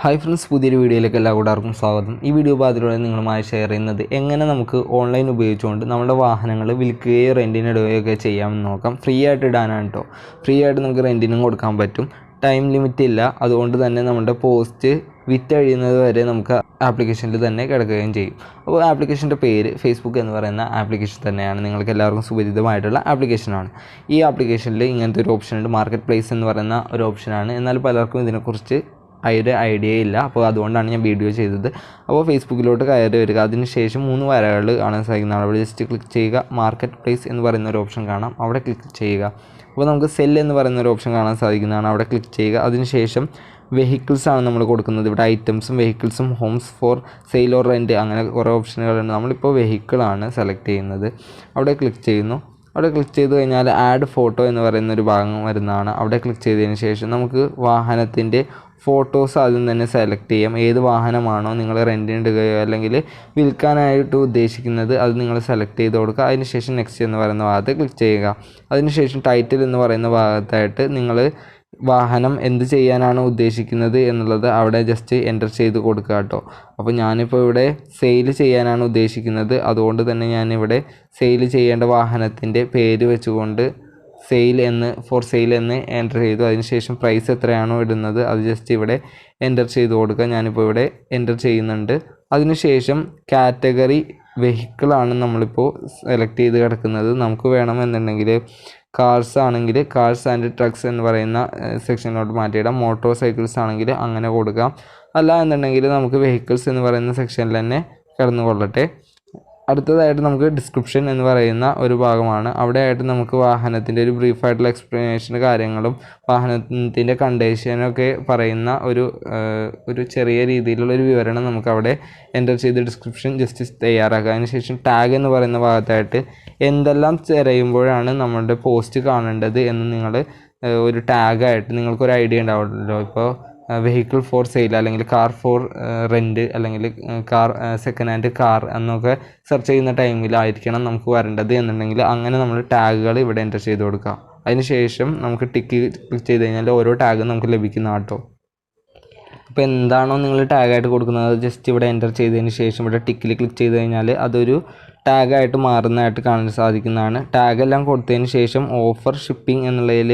Hi friends, പുതിയൊരു വീഡിയോയിലേക്ക് എല്ലാവർക്കും സ്വാഗതം. ഈ വീഡിയോ അതിലൂടെ നിങ്ങളുമായി ഷെയർ ചെയ്യുന്നത് എങ്ങനെ നമുക്ക് ഓൺലൈൻ ഉപയോഗിച്ചുകൊണ്ട് നമ്മുടെ വാഹനങ്ങൾ വിൽക്കുകയോ റെൻറ്റിനിടുകയോ ഒക്കെ ചെയ്യാമെന്ന് നോക്കാം. ഫ്രീ ആയിട്ട് ഇടാനാണ് കേട്ടോ. ഫ്രീ ആയിട്ട് നമുക്ക് റെൻറ്റിനും കൊടുക്കാൻ പറ്റും. ടൈം ലിമിറ്റ് ഇല്ല. അതുകൊണ്ട് തന്നെ നമ്മുടെ പോസ്റ്റ് വിറ്റഴിയുന്നത് വരെ നമുക്ക് ആപ്ലിക്കേഷനിൽ തന്നെ കിടക്കുകയും ചെയ്യും. അപ്പോൾ ആപ്ലിക്കേഷൻ്റെ പേര് ഫേസ്ബുക്ക് എന്ന് പറയുന്ന ആപ്ലിക്കേഷൻ തന്നെയാണ്. നിങ്ങൾക്ക് എല്ലാവർക്കും സുപരിചിതമായിട്ടുള്ള ആപ്ലിക്കേഷനാണ്. ഈ ആപ്ലിക്കേഷനിൽ ഇങ്ങനത്തെ ഒരു ഓപ്ഷൻ ഉണ്ട്, മാർക്കറ്റ് പ്ലേസ് എന്ന് പറയുന്ന ഒരു ഓപ്ഷനാണ്. എന്നാൽ പലർക്കും ഇതിനെക്കുറിച്ച് ഐഡിയ ഇല്ല. അപ്പോൾ അതുകൊണ്ടാണ് ഞാൻ വീഡിയോ ചെയ്തത്. അപ്പോൾ ഫേസ്ബുക്കിലോട്ട് കയറി വരിക. അതിനുശേഷം 3 വരകൾ കാണാൻ സാധിക്കുന്നതാണ്. അവിടെ ജസ്റ്റ് ക്ലിക്ക് ചെയ്യുക. മാർക്കറ്റ് പ്ലേസ് എന്ന് പറയുന്ന ഒരു ഓപ്ഷൻ കാണാം, അവിടെ ക്ലിക്ക് ചെയ്യുക. അപ്പോൾ നമുക്ക് സെൽ എന്ന് പറയുന്ന ഒരു ഓപ്ഷൻ കാണാൻ സാധിക്കുന്നതാണ്, അവിടെ ക്ലിക്ക് ചെയ്യുക. അതിനുശേഷം വെഹിക്കിൾസ് ആണ് നമ്മൾ കൊടുക്കുന്നത്. ഇവിടെ ഐറ്റംസും വെഹിക്കിൾസും homes for sale or rent അങ്ങനെ കുറേ ഓപ്ഷനുകളുണ്ട്. നമ്മളിപ്പോൾ വെഹിക്കിളാണ് സെലക്ട് ചെയ്യുന്നത്. അവിടെ ക്ലിക്ക് ചെയ്യുന്നു. അവിടെ ക്ലിക്ക് ചെയ്ത് കഴിഞ്ഞാൽ ആഡ് ഫോട്ടോ എന്ന് പറയുന്ന ഒരു ഭാഗം വരുന്നതാണ്. അവിടെ ക്ലിക്ക് ചെയ്തതിന് ശേഷം നമുക്ക് വാഹനത്തിൻ്റെ ഫോട്ടോസ് ആദ്യം തന്നെ സെലക്ട് ചെയ്യാം. ഏത് വാഹനമാണോ നിങ്ങൾ റെൻറ്റിനിടുകയോ അല്ലെങ്കിൽ വിൽക്കാനായിട്ട് ഉദ്ദേശിക്കുന്നത് അത് നിങ്ങൾ സെലക്ട് ചെയ്ത് കൊടുക്കുക. അതിനുശേഷം നെക്സ്റ്റ് എന്ന് പറയുന്ന ഭാഗത്ത് ക്ലിക്ക് ചെയ്യുക. അതിനുശേഷം ടൈറ്റിൽ എന്ന് പറയുന്ന ഭാഗത്തായിട്ട് നിങ്ങൾ വാഹനം എന്ത് ചെയ്യാനാണ് ഉദ്ദേശിക്കുന്നത് എന്നുള്ളത് അവിടെ ജസ്റ്റ് എൻ്റർ ചെയ്ത് കൊടുക്കുക കേട്ടോ. അപ്പോൾ ഞാനിപ്പോൾ ഇവിടെ സെയിൽ ചെയ്യാനാണ് ഉദ്ദേശിക്കുന്നത്. അതുകൊണ്ട് തന്നെ ഞാനിവിടെ സെയിൽ ചെയ്യേണ്ട വാഹനത്തിൻ്റെ പേര് വെച്ചുകൊണ്ട് ഫോർ സെയിൽ എന്ന് എൻ്റർ ചെയ്തു. അതിനുശേഷം പ്രൈസ് എത്രയാണോ ഇടുന്നത് അത് ജസ്റ്റ് ഇവിടെ എൻ്റർ ചെയ്ത് കൊടുക്കുക. ഞാനിപ്പോൾ ഇവിടെ എൻ്റർ ചെയ്യുന്നുണ്ട്. അതിനുശേഷം കാറ്റഗറി വെഹിക്കിളാണ് നമ്മളിപ്പോൾ സെലക്ട് ചെയ്ത് കിടക്കുന്നത്. നമുക്ക് വേണമെന്നുണ്ടെങ്കിൽ കാർസ് ആണെങ്കിൽ കാർസ് ആൻഡ് ട്രക്സ് എന്ന് പറയുന്ന സെക്ഷനിലോട്ട് മാറ്റിയിടാം. മോട്ടോർ സൈക്കിൾസ് ആണെങ്കിൽ അങ്ങനെ കൊടുക്കാം. അല്ല എന്നുണ്ടെങ്കിൽ നമുക്ക് വെഹിക്കിൾസ് എന്ന് പറയുന്ന സെക്ഷനിൽ തന്നെ കിടന്നുകൊള്ളട്ടെ. അടുത്തതായിട്ട് നമുക്ക് ഡിസ്ക്രിപ്ഷൻ എന്ന് പറയുന്ന ഒരു ഭാഗമാണ്. അവിടെ ആയിട്ട് നമുക്ക് വാഹനത്തിൻ്റെ ഒരു ബ്രീഫായിട്ടുള്ള എക്സ്പ്ലനേഷൻ കാര്യങ്ങളും വാഹനത്തിൻ്റെ കണ്ടീഷനൊക്കെ പറയുന്ന ഒരു ചെറിയ രീതിയിലുള്ള ഒരു വിവരണം നമുക്കവിടെ എൻ്റർ ചെയ്ത് ഡിസ്ക്രിപ്ഷൻ ജസ്റ്റ് തയ്യാറാക്കുക. അതിനുശേഷം ടാഗ് എന്ന് പറയുന്ന ഭാഗത്തായിട്ട് എന്തെല്ലാം തിരയുമ്പോഴാണ് നമ്മളുടെ പോസ്റ്റ് കാണേണ്ടത് എന്ന് നിങ്ങൾ ഒരു ടാഗായിട്ട് നിങ്ങൾക്കൊരു ഐഡിയ ഉണ്ടാവുമല്ലോ. ഇപ്പോൾ വെഹിക്കിൾ ഫോർ സെയിൽ അല്ലെങ്കിൽ കാർ ഫോർ റെൻറ്റ് അല്ലെങ്കിൽ കാർ സെക്കൻഡ് ഹാൻഡ് കാർ എന്നൊക്കെ സെർച്ച് ചെയ്യുന്ന ടൈമിലായിരിക്കണം നമുക്ക് വരേണ്ടത് എന്നുണ്ടെങ്കിൽ അങ്ങനെ നമ്മൾ ടാഗുകൾ ഇവിടെ എൻ്റർ ചെയ്ത് കൊടുക്കുക. അതിനുശേഷം നമുക്ക് ടിക്ക് ക്ലിക്ക് ചെയ്ത് കഴിഞ്ഞാൽ ഓരോ ടാഗും നമുക്ക് ലഭിക്കുന്ന കേട്ടോ. അപ്പോൾ എന്താണോ നിങ്ങൾ ടാഗായിട്ട് കൊടുക്കുന്നത് ജസ്റ്റ് ഇവിടെ എൻ്റർ ചെയ്തതിന് ശേഷം ഇവിടെ ടിക്കിൽ ക്ലിക്ക് ചെയ്ത് കഴിഞ്ഞാൽ അതൊരു ടാഗായിട്ട് മാറുന്നതായിട്ട് കാണാൻ സാധിക്കുന്നതാണ്. ടാഗെല്ലാം കൊടുത്തതിന് ശേഷം ഓഫർ ഷിപ്പിംഗ് എന്നുള്ളതിൽ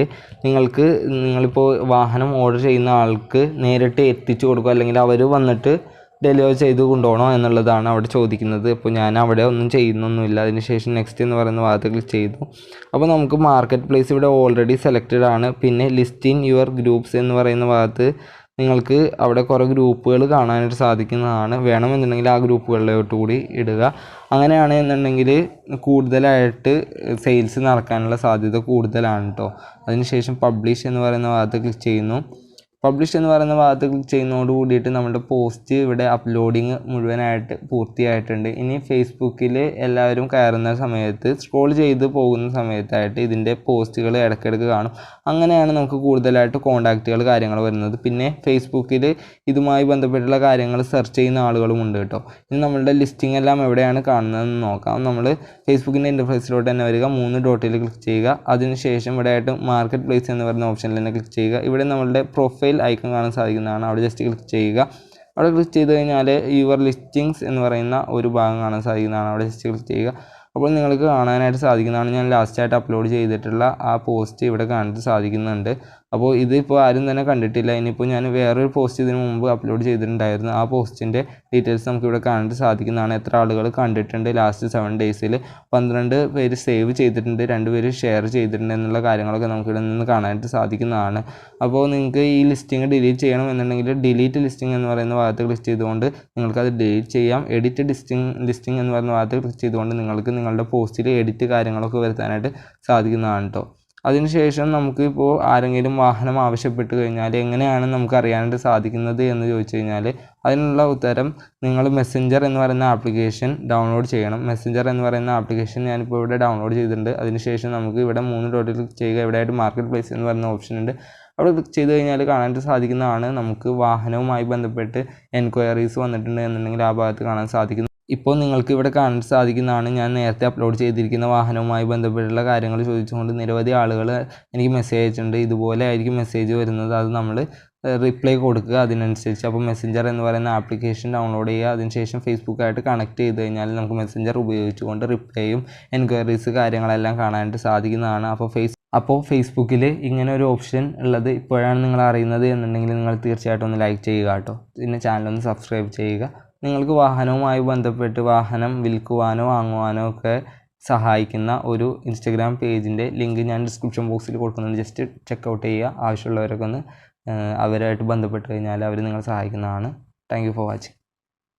നിങ്ങളിപ്പോൾ വാഹനം ഓർഡർ ചെയ്യുന്ന ആൾക്ക് നേരിട്ട് എത്തിച്ചു കൊടുക്കുക അല്ലെങ്കിൽ അവർ വന്നിട്ട് ഡെലിവർ ചെയ്ത് കൊണ്ടുപോകണോ എന്നുള്ളതാണ് അവിടെ ചോദിക്കുന്നത്. അപ്പോൾ ഞാൻ അവിടെ ഒന്നും ചെയ്യുന്നൊന്നുമില്ല. അതിനുശേഷം നെക്സ്റ്റ് എന്ന് പറയുന്ന ഭാഗത്ത് ക്ലിക്ക് ചെയ്തു. അപ്പോൾ നമുക്ക് മാർക്കറ്റ് പ്ലേസ് ഇവിടെ ഓൾറെഡി സെലക്റ്റഡ് ആണ്. പിന്നെ ലിസ്റ്റ് ഇൻ യുവർ ഗ്രൂപ്പ്സ് എന്ന് പറയുന്ന ഭാഗത്ത് നിങ്ങൾക്ക് അവിടെ കുറേ ഗ്രൂപ്പുകൾ കാണാനായിട്ട് സാധിക്കുന്നതാണ്. വേണമെന്നുണ്ടെങ്കിൽ ആ ഗ്രൂപ്പുകളിലോട്ട് കൂടി ഇടുക. അങ്ങനെയാണ് എന്നുണ്ടെങ്കിൽ കൂടുതലായിട്ട് സെയിൽസ് നടക്കാനുള്ള സാധ്യത കൂടുതലാണ് കേട്ടോ. അതിനുശേഷം പബ്ലിഷ് എന്ന് പറയുന്ന ഭാഗത്ത് ക്ലിക്ക് ചെയ്യുന്നു. പബ്ലിഷ് എന്ന് പറയുന്ന ഭാഗത്ത് ക്ലിക്ക് ചെയ്യുന്നതോട് കൂടിയിട്ട് നമ്മുടെ പോസ്റ്റ് ഇവിടെ അപ്ലോഡിങ് മുഴുവനായിട്ട് പൂർത്തിയായിട്ടുണ്ട്. ഇനി ഫേസ്ബുക്കിൽ എല്ലാവരും കയറുന്ന സമയത്ത് സ്ക്രോൾ ചെയ്ത് പോകുന്ന സമയത്തായിട്ട് ഇതിൻ്റെ പോസ്റ്റുകൾ ഇടയ്ക്കിടയ്ക്ക് കാണും. അങ്ങനെയാണ് നമുക്ക് കൂടുതലായിട്ട് കോൺടാക്റ്റുകൾ കാര്യങ്ങൾ വരുന്നത്. പിന്നെ ഫേസ്ബുക്കിൽ ഇതുമായി ബന്ധപ്പെട്ടുള്ള കാര്യങ്ങൾ സെർച്ച് ചെയ്യുന്ന ആളുകളുമുണ്ട് കേട്ടോ. ഇനി നമ്മളുടെ ലിസ്റ്റിംഗ് എല്ലാം എവിടെയാണ് കാണുന്നതെന്ന് നോക്കാം. നമ്മൾ ഫേസ്ബുക്കിൻ്റെ ഇൻ്റർഫേസിലോട്ട് തന്നെ വരിക. 3 ഡോട്ടിൽ ക്ലിക്ക് ചെയ്യുക. അതിനുശേഷം ഇവിടെ ആയിട്ട് മാർക്കറ്റ് പ്ലേസ് എന്ന് പറയുന്ന ഓപ്ഷനിൽ തന്നെ ക്ലിക്ക് ചെയ്യുക. ഇവിടെ നമ്മളുടെ പ്രൊഫൈൽ ഐക്കൺ കാണാൻ സാധിക്കുന്നതാണ്. അവിടെ ജസ്റ്റ് ക്ലിക്ക് ചെയ്യുക. അവിടെ ക്ലിക്ക് ചെയ്ത് കഴിഞ്ഞാൽ യുവർ ലിസ്റ്റിങ്സ് എന്ന് പറയുന്ന ഒരു ഭാഗം കാണാൻ സാധിക്കുന്നതാണ്. അവിടെ ജസ്റ്റ് ക്ലിക്ക് ചെയ്യുക. അപ്പോൾ നിങ്ങൾക്ക് കാണാനായിട്ട് സാധിക്കുന്നതാണ് ഞാൻ ലാസ്റ്റായിട്ട് അപ്ലോഡ് ചെയ്തിട്ടുള്ള ആ പോസ്റ്റ് ഇവിടെ കാണാൻ സാധിക്കുന്നുണ്ട്. അപ്പോൾ ഇതിപ്പോൾ ആരും തന്നെ കണ്ടിട്ടില്ല. ഇനിയിപ്പോൾ ഞാൻ വേറൊരു പോസ്റ്റ് ഇതിന് മുമ്പ് അപ്ലോഡ് ചെയ്തിട്ടുണ്ടായിരുന്നു. ആ പോസ്റ്റിൻ്റെ ഡീറ്റെയിൽസ് നമുക്കിവിടെ കാണാൻ സാധിക്കുന്നതാണ്. എത്ര ആളുകൾ കണ്ടിട്ടുണ്ട് ലാസ്റ്റ് 7 ഡേയ്സിൽ. 12 പേര് സേവ് ചെയ്തിട്ടുണ്ട്, 2 പേര് ഷെയർ ചെയ്തിട്ടുണ്ട് എന്നുള്ള കാര്യങ്ങളൊക്കെ നമുക്കിവിടെ നിന്ന് കാണാനായിട്ട് സാധിക്കുന്നതാണ്. അപ്പോൾ നിങ്ങൾക്ക് ഈ ലിസ്റ്റിംഗ് ഡിലീറ്റ് ചെയ്യണം എന്നുണ്ടെങ്കിൽ ഡിലീറ്റ് ലിസ്റ്റിംഗ് എന്ന് പറയുന്ന ഭാഗത്ത് ക്ലിക്ക് ചെയ്തുകൊണ്ട് നിങ്ങൾക്കത് ഡിലീറ്റ് ചെയ്യാം. എഡിറ്റ് ലിസ്റ്റിംഗ് എന്ന് പറയുന്ന ഭാഗത്ത് ക്ലിക്ക് ചെയ്തുകൊണ്ട് നിങ്ങൾക്ക് നിങ്ങളുടെ പോസ്റ്റിൽ എഡിറ്റ് കാര്യങ്ങളൊക്കെ വരുത്താനായിട്ട് സാധിക്കുന്നതാണ് കേട്ടോ. അതിനുശേഷം നമുക്ക് ഇപ്പോൾ ആരെങ്കിലും വാഹനം ആവശ്യപ്പെട്ട് കഴിഞ്ഞാൽ എങ്ങനെയാണ് നമുക്ക് അറിയാനായിട്ട് സാധിക്കുന്നത് എന്ന് ചോദിച്ചു കഴിഞ്ഞാൽ അതിനുള്ള ഉത്തരം നിങ്ങൾ മെസ്സഞ്ചർ എന്ന് പറയുന്ന ആപ്ലിക്കേഷൻ ഡൗൺലോഡ് ചെയ്യണം. മെസ്സഞ്ചർ എന്ന് പറയുന്ന ആപ്ലിക്കേഷൻ ഞാനിപ്പോൾ ഇവിടെ ഡൗൺലോഡ് ചെയ്തിട്ടുണ്ട്. അതിനുശേഷം നമുക്ക് ഇവിടെ 3 ഡോട്ടിൽ ക്ലിക്ക് ചെയ്യുക. ഇവിടെയായിട്ട് മാർക്കറ്റ് പ്ലേസ് എന്ന് പറയുന്ന ഓപ്ഷൻ ഉണ്ട്. അവിടെ ക്ലിക്ക് ചെയ്ത് കഴിഞ്ഞാൽ കാണാനായിട്ട് സാധിക്കുന്നതാണ് നമുക്ക് വാഹനവുമായി ബന്ധപ്പെട്ട് എൻക്വയറീസ് വന്നിട്ടുണ്ട് എന്നുണ്ടെങ്കിൽ ആ ഭാഗത്ത് കാണാൻ സാധിക്കുന്നു. ഇപ്പോൾ നിങ്ങൾക്ക് ഇവിടെ കാണാൻ സാധിക്കുന്നതാണ് ഞാൻ നേരത്തെ അപ്ലോഡ് ചെയ്തിരിക്കുന്ന വാഹനവുമായി ബന്ധപ്പെട്ടുള്ള കാര്യങ്ങൾ ചോദിച്ചുകൊണ്ട് നിരവധി ആളുകൾ എനിക്ക് മെസ്സേജ് അയച്ചിട്ടുണ്ട്. ഇതുപോലെ ആയിരിക്കും മെസ്സേജ് വരുന്നത്. അത് നമ്മൾ റിപ്ലൈ കൊടുക്കുക അതിനനുസരിച്ച്. അപ്പോൾ മെസ്സഞ്ചർ എന്ന് പറയുന്ന ആപ്ലിക്കേഷൻ ഡൗൺലോഡ് ചെയ്യുക. അതിനുശേഷം ഫേസ്ബുക്കായിട്ട് കണക്ട് ചെയ്ത് കഴിഞ്ഞാൽ നമുക്ക് മെസ്സഞ്ചർ ഉപയോഗിച്ചുകൊണ്ട് റിപ്ലൈയും എൻക്വയറീസ് കാര്യങ്ങളെല്ലാം കാണാനായിട്ട് സാധിക്കുന്നതാണ്. അപ്പോൾ ഫേസ്ബുക്കിൽ ഇങ്ങനെ ഒരു ഓപ്ഷൻ ഉള്ളത് ഇപ്പോഴാണ് നിങ്ങൾ അറിയുന്നത് എന്നുണ്ടെങ്കിൽ നിങ്ങൾ തീർച്ചയായിട്ടും ഒന്ന് ലൈക്ക് ചെയ്യുക കേട്ടോ. പിന്നെ ചാനലൊന്ന് സബ്സ്ക്രൈബ് ചെയ്യുക. നിങ്ങൾക്ക് വാഹനവുമായി ബന്ധപ്പെട്ട് വാഹനം വിൽക്കുവാനോ വാങ്ങുവാനോ ഒക്കെ സഹായിക്കുന്ന ഒരു ഇൻസ്റ്റഗ്രാം പേജിൻ്റെ ലിങ്ക് ഞാൻ ഡിസ്ക്രിപ്ഷൻ ബോക്സിൽ കൊടുക്കുന്നുണ്ട്. ജസ്റ്റ് ചെക്കൗട്ട് ചെയ്യുക. ആവശ്യമുള്ളവരൊക്കെ ഒന്ന് അവരായിട്ട് ബന്ധപ്പെട്ട് കഴിഞ്ഞാൽ അവർ നിങ്ങളെ സഹായിക്കുന്നതാണ്. Thank you for watching.